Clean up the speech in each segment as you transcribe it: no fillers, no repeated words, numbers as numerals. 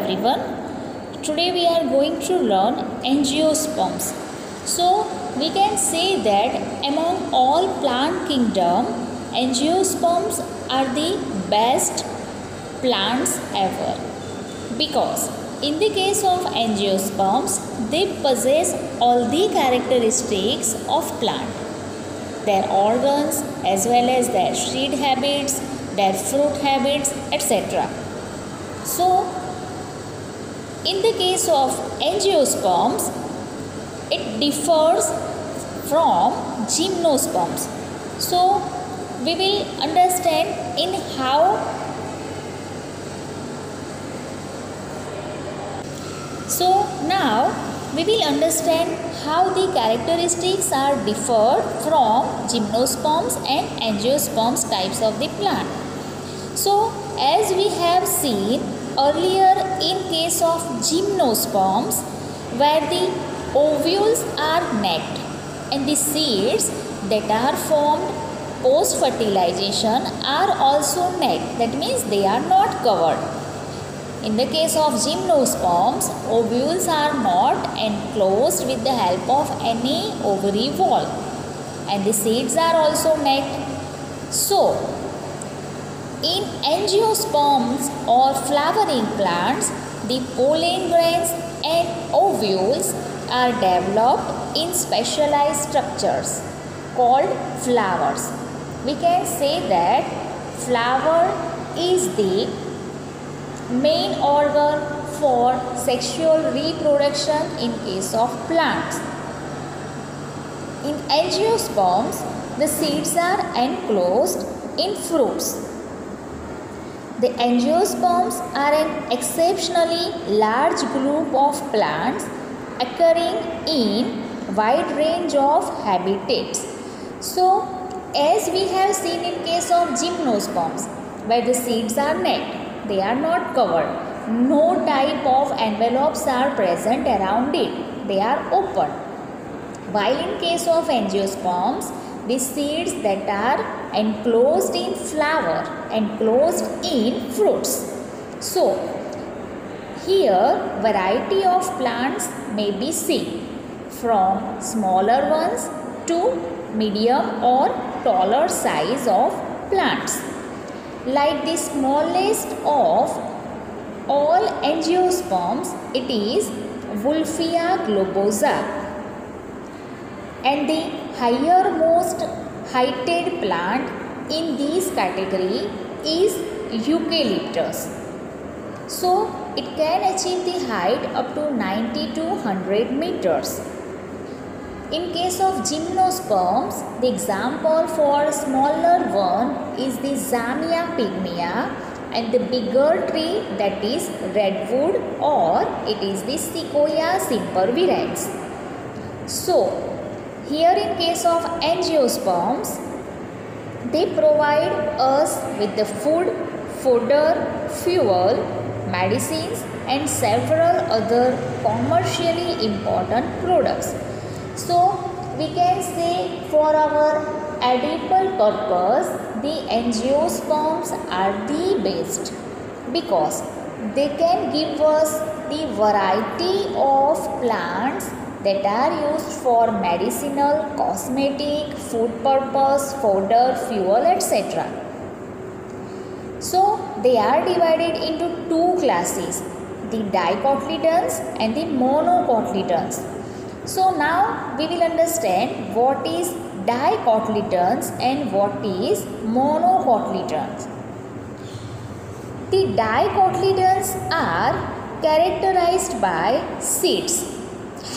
everyone. Today we are going to learn angiosperms. So we can say that among all plant kingdom, angiosperms are the best plants ever, because in the case of angiosperms, they possess all the characteristics of plant, their organs as well as their seed habits, their fruit habits, etc. So, in the case of angiosperms, it differs from gymnosperms. So, we will understand in how. So, now we will understand how the characteristics are differed from gymnosperms and angiosperms types of the plant. So, as we have seen earlier in case of gymnosperms, where the ovules are necked and the seeds that are formed post fertilization are also necked, that means they are not covered. In the case of gymnosperms, ovules are not enclosed with the help of any ovary wall, and the seeds are also necked. So, in angiosperms or flowering plants, the pollen grains and ovules are developed in specialized structures called flowers. We can say that flower is the main organ for sexual reproduction in case of plants. In angiosperms, the seeds are enclosed in fruits. The angiosperms are an exceptionally large group of plants occurring in wide range of habitats. So, as we have seen in case of gymnosperms, where the seeds are necked, they are not covered. No type of envelopes are present around it. They are open. While in case of angiosperms, the seeds that are enclosed in flower, enclosed in fruits. So, here variety of plants may be seen, from smaller ones to medium or taller size of plants. Like the smallest of all angiosperms, it is Wolffia globosa, and the highermost heighted plant in this category is Eucalyptus. So, it can achieve the height up to 90 to 100 meters. In case of gymnosperms, the example for smaller one is the Zamia pygmea, and the bigger tree, that is redwood, or it is the Sequoia sempervirens. So, here in case of angiosperms, they provide us with the food, fodder, fuel, medicines and several other commercially important products. So, we can say for our edible purpose, the angiosperms are the best, because they can give us the variety of plants that are used for medicinal, cosmetic, food purpose, fodder, fuel, etc. So, they are divided into two classes, the dicotyledons and the monocotyledons. So, now we will understand what is dicotyledons and what is monocotyledons. The dicotyledons are characterized by seeds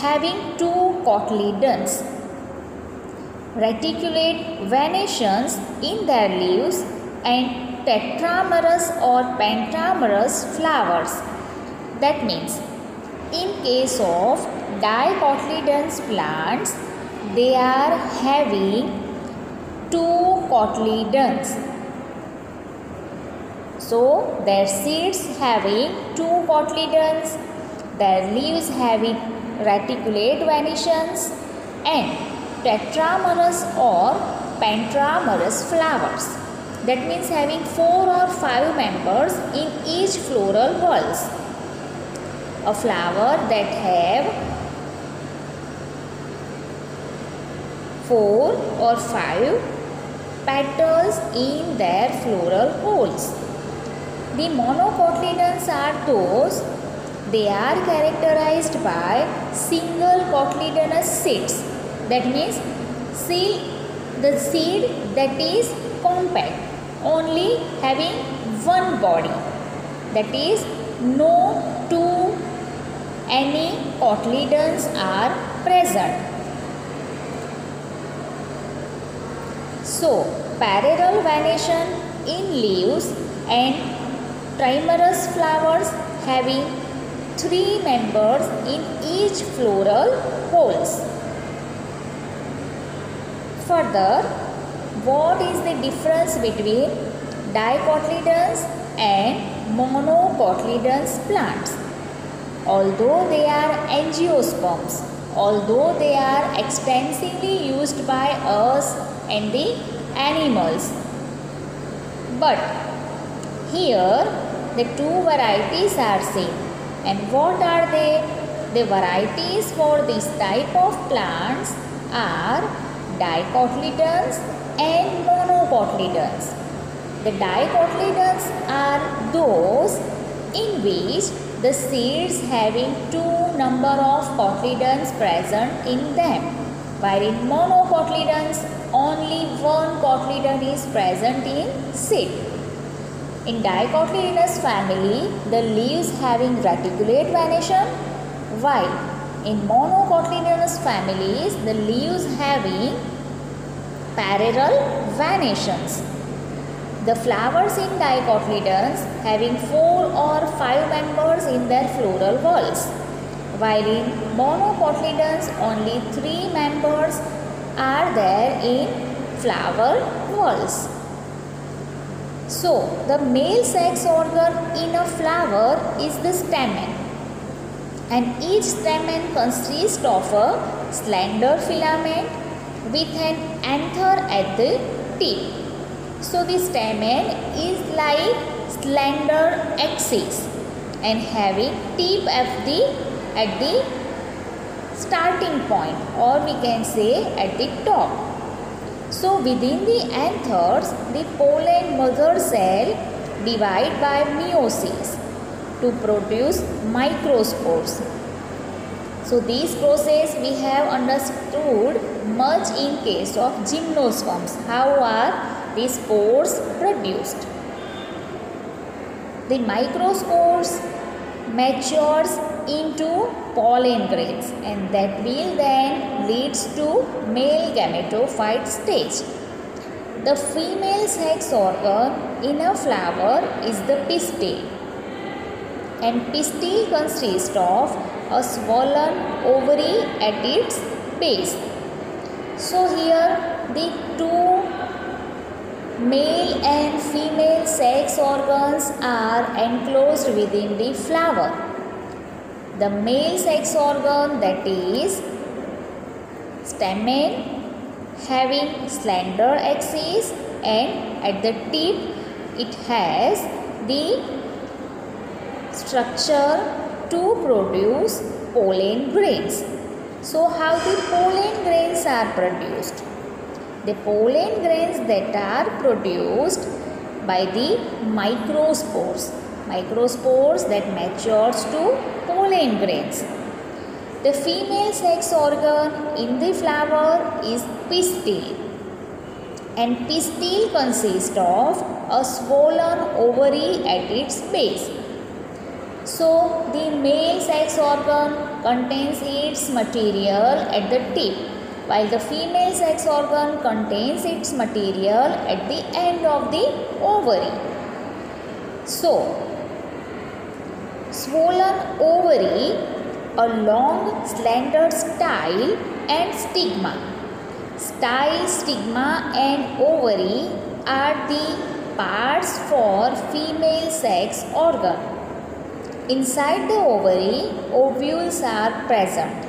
having two cotyledons, reticulate venations in their leaves, and tetramerous or pentamerous flowers. That means, in case of dicotyledons plants, they are having two cotyledons. So, their seeds having two cotyledons, their leaves having reticulate venations, and tetramerous or pentamerous flowers. That means having 4 or 5 members in each floral pulse. a flower that have 4 or 5 petals in their floral holes. The monocotyledons are those, they are characterized by single cotyledonous seeds. That means the seed that is compact, only having one body. That is, no two any cotyledons are present. So, parallel venation in leaves and trimerous flowers having 3 members in each floral holes. Further, what is the difference between dicotyledons and monocotyledons plants? Although they are angiosperms, although they are extensively used by us and the animals, but here the 2 varieties are seen. And what are they? The varieties for this type of plants are dicotyledons and monocotyledons. The dicotyledons are those in which the seeds having 2 number of cotyledons present in them, while in monocotyledons only 1 cotyledon is present in seed. In dicotyledonous family, the leaves having reticulate venation, while in monocotyledonous families, the leaves having parallel venations. The flowers in dicotyledons having 4 or 5 members in their floral whorls, while in monocotyledons only 3 members are there in flower whorls. So, the male sex organ in a flower is the stamen, and each stamen consists of a slender filament with an anther at the tip. So, the stamen is like slender axis and having tip at the starting point, or we can say at the top. So, within the anthers, the pollen mother cell divide by meiosis to produce microspores. So, this process we have understood much in case of gymnosperms. How are these spores produced? The microspores matures into pollen grains, and that will then leads to male gametophyte stage. The female sex organ in a flower is the pistil, and pistil consists of a swollen ovary at its base. So here the 2 male and female sex organs are enclosed within the flower. The male sex organ, that is stamen, having slender axis, and at the tip it has the structure to produce pollen grains. So, how the pollen grains are produced? The pollen grains that are produced by the microspores that matures to pollen grains. The female sex organ in the flower is pistil, and pistil consists of a swollen ovary at its base. So, the male sex organ contains its material at the tip, while the female sex organ contains its material at the end of the ovary. So, swollen ovary, a long slender style and stigma. Style, stigma and ovary are the parts for female sex organ. Inside the ovary, ovules are present,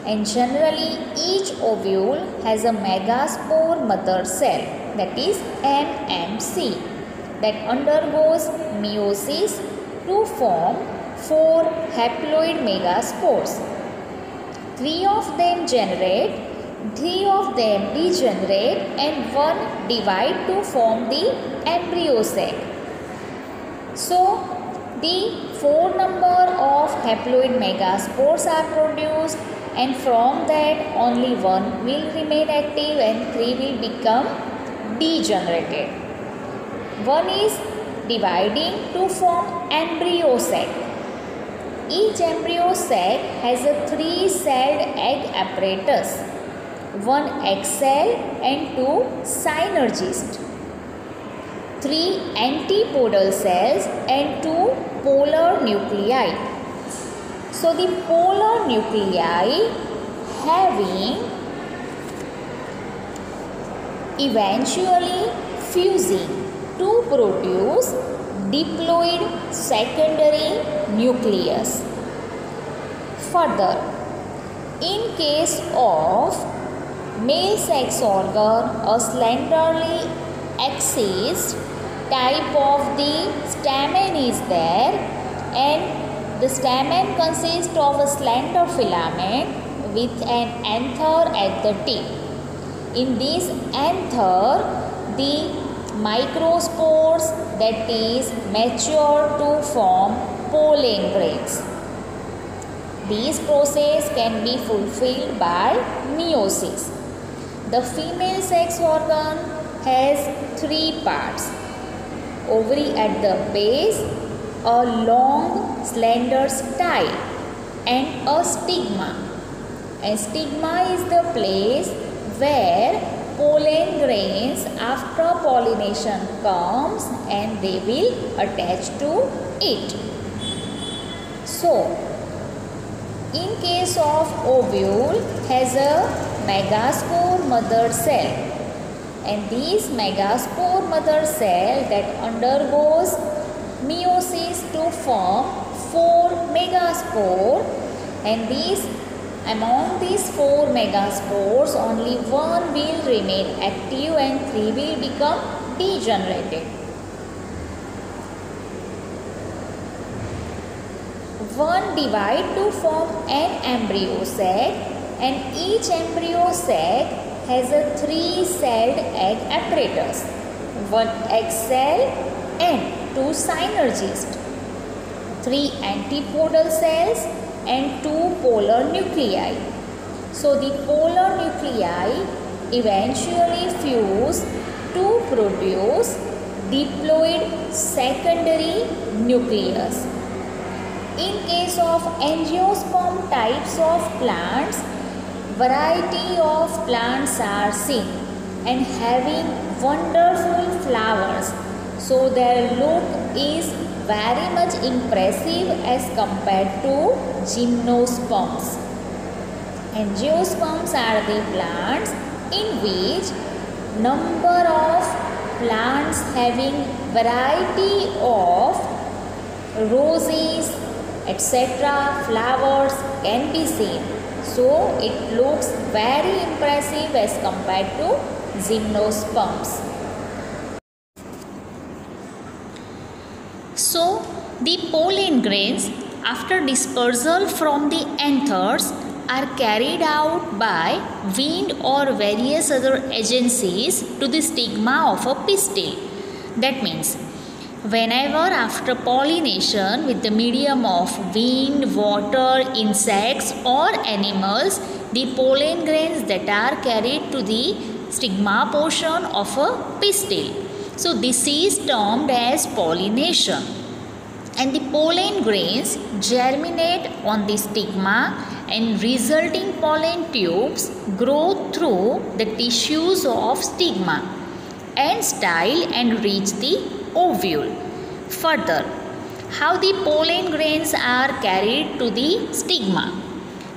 and generally each ovule has a megaspore mother cell, that is MMC, that undergoes meiosis to form 4 haploid megaspores. 3 of them generate, 3 of them degenerate, and 1 divide to form the embryo sac. So, the 4 number of haploid megaspores are produced, and from that only 1 will remain active and 3 will become degenerated. 1 is dividing to form embryo sac. Each embryo sac has a 3-celled egg apparatus, 1 egg cell and 2 synergists, 3 antipodal cells and 2 polar nuclei. So the polar nuclei having eventually fusing to produce diploid secondary nucleus. Further, in case of male sex organ, a slenderly axis type of the stamen is there, and the stamen consists of a slender filament with an anther at the tip. In this anther, the microspores that is mature to form pollen grains. This process can be fulfilled by meiosis. The female sex organ has 3 parts: ovary at the base, a long slender style, and a stigma. And stigma is the place where pollen grains after pollination comes and they will attach to it. So, in case of ovule has a megaspore mother cell, and this megaspore mother cell that undergoes meiosis to form 4 megaspore, and among these 4 megaspores only 1 will remain active and 3 will become degenerated. 1 divide to form an embryo sac, and each embryo sac has a 3-celled egg apparatus, 1 egg cell and 2 synergists, 3 antipodal cells and 2 polar nuclei. So the polar nuclei eventually fuse to produce diploid secondary nucleus. In case of angiosperm types of plants, variety of plants are seen and having wonderful flowers, so their look is very much impressive as compared to gymnosperms. Angiosperms are the plants in which number of plants having variety of roses, etc. flowers can be seen. So it looks very impressive as compared to gymnosperms. So the pollen grains after dispersal from the anthers are carried out by wind or various other agencies to the stigma of a pistil. That means whenever after pollination with the medium of wind, water, insects or animals, the pollen grains that are carried to the stigma portion of a pistil. So this is termed as pollination, and the pollen grains germinate on the stigma and resulting pollen tubes grow through the tissues of stigma and style and reach the ovule. Further, how the pollen grains are carried to the stigma?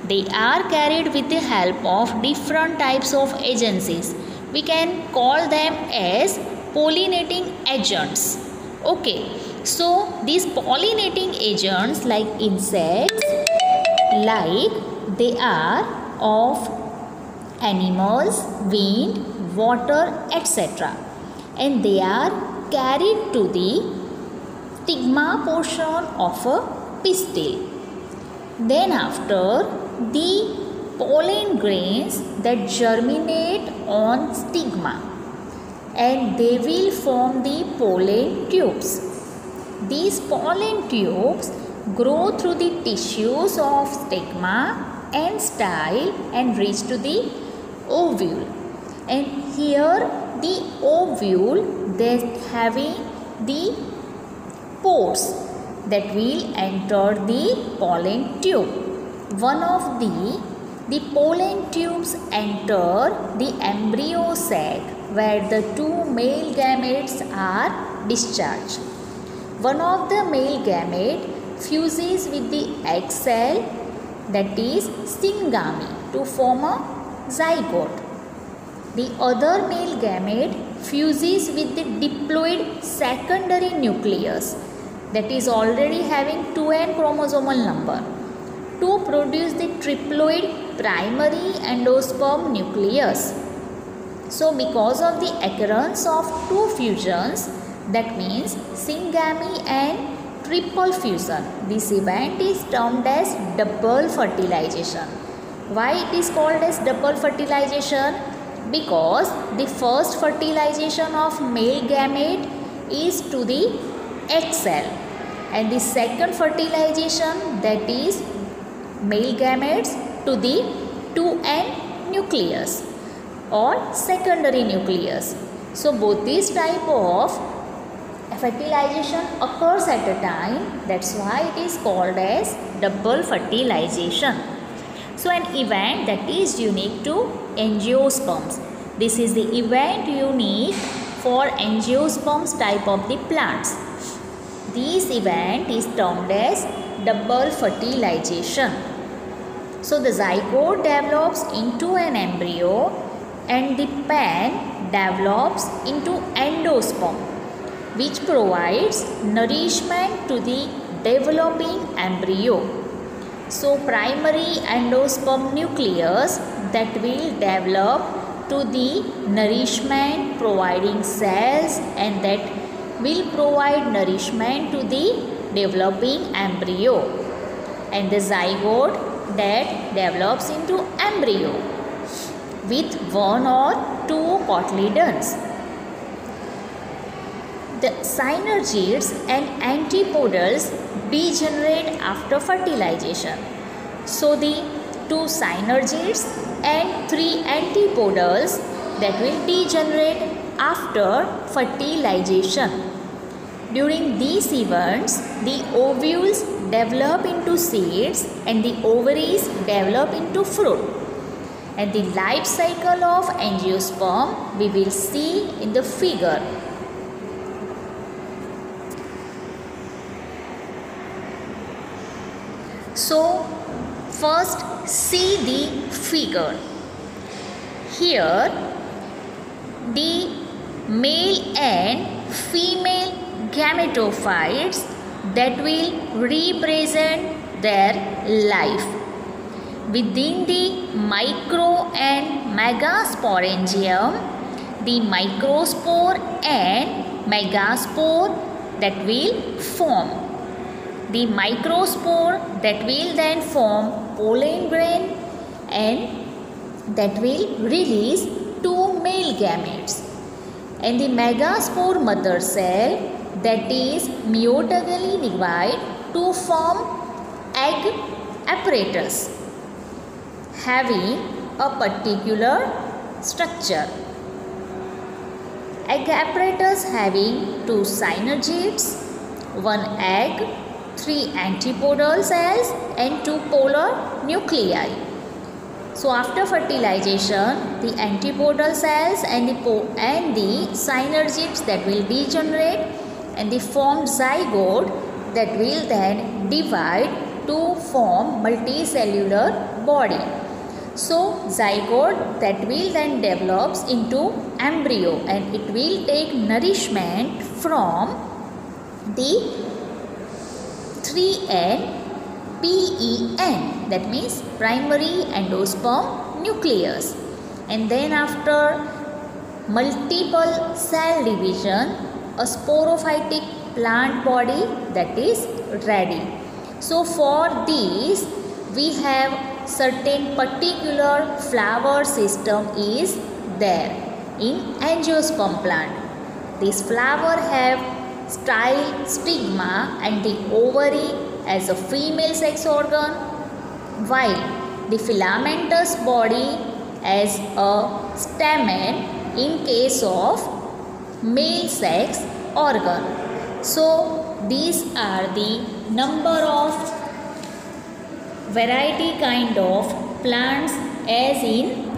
They are carried with the help of different types of agencies. We can call them as pollinating agents. Okay, so these pollinating agents like insects, like they are of animals, wind, water, etc. and they are carried to the stigma portion of a pistil. Then after, the pollen grains that germinate on stigma, and they will form the pollen tubes. These pollen tubes grow through the tissues of stigma and style and reach to the ovule. And here the ovule, they having the pores that will enter the pollen tube. One of the pollen tubes enter the embryo sac where the two male gametes are discharged. One of the male gamete fuses with the egg cell, that is syngamy, to form a zygote. The other male gamete fuses with the diploid secondary nucleus, that is already having 2n chromosomal number, to produce the triploid primary endosperm nucleus. So because of the occurrence of two fusions, that means syngamy and triple fusion, this event is termed as double fertilization. Why it is called as double fertilization? Because the first fertilization of male gamete is to the egg cell, and the second fertilization, that is male gametes to the 2n nucleus or secondary nucleus. So both these type of fertilization occurs at a time, that's why it is called as double fertilization. So an event that is unique to angiosperms. This is the event unique for angiosperms type of the plants. This event is termed as double fertilization. So the zygote develops into an embryo and the pen develops into endosperm, which provides nourishment to the developing embryo. So primary endosperm nucleus that will develop to the nourishment providing cells, and that will provide nourishment to the developing embryo, and the zygote that develops into embryo with one or two cotyledons. The synergids and antipodals degenerate after fertilization. So the two synergids and three antipodals that will degenerate after fertilization. During these events, the ovules develop into seeds and the ovaries develop into fruit. And the life cycle of angiosperm we will see in the figure. So first see the figure. Here the male and female gametophytes that will represent their life. Within the micro and megasporangium, the microspore and megaspore that will form. The microspore that will then form pollen grain and that will release two male gametes. And the megaspore mother cell that is myototically divide to form egg apparatus having a particular structure. Egg apparatus having two synergids, one egg, three antipodal cells and two polar nuclei. So after fertilization, the antipodal cells and the synergids that will degenerate, and the formed zygote that will then divide to form multicellular body. So zygote that will then develops into embryo, and it will take nourishment from the 3N PEN, that means primary endosperm nucleus. And then after multiple cell division, a sporophytic plant body that is ready. So for this we have certain particular flower system is there in angiosperm plant. This flower have style stigma and the ovary as a female sex organ, while the filamentous body as a stamen in case of male sex organ. So these are the number of variety kind of plants as in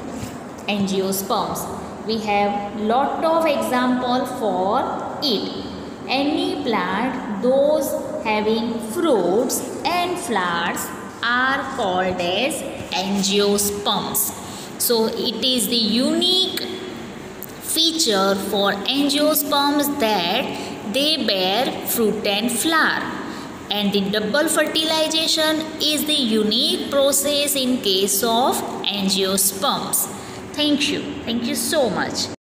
angiosperms. We have lot of example for it. Any plant, those having fruits and flowers are called as angiosperms. So it is the unique feature for angiosperms that they bear fruit and flower, and the double fertilization is the unique process in case of angiosperms. Thank you so much.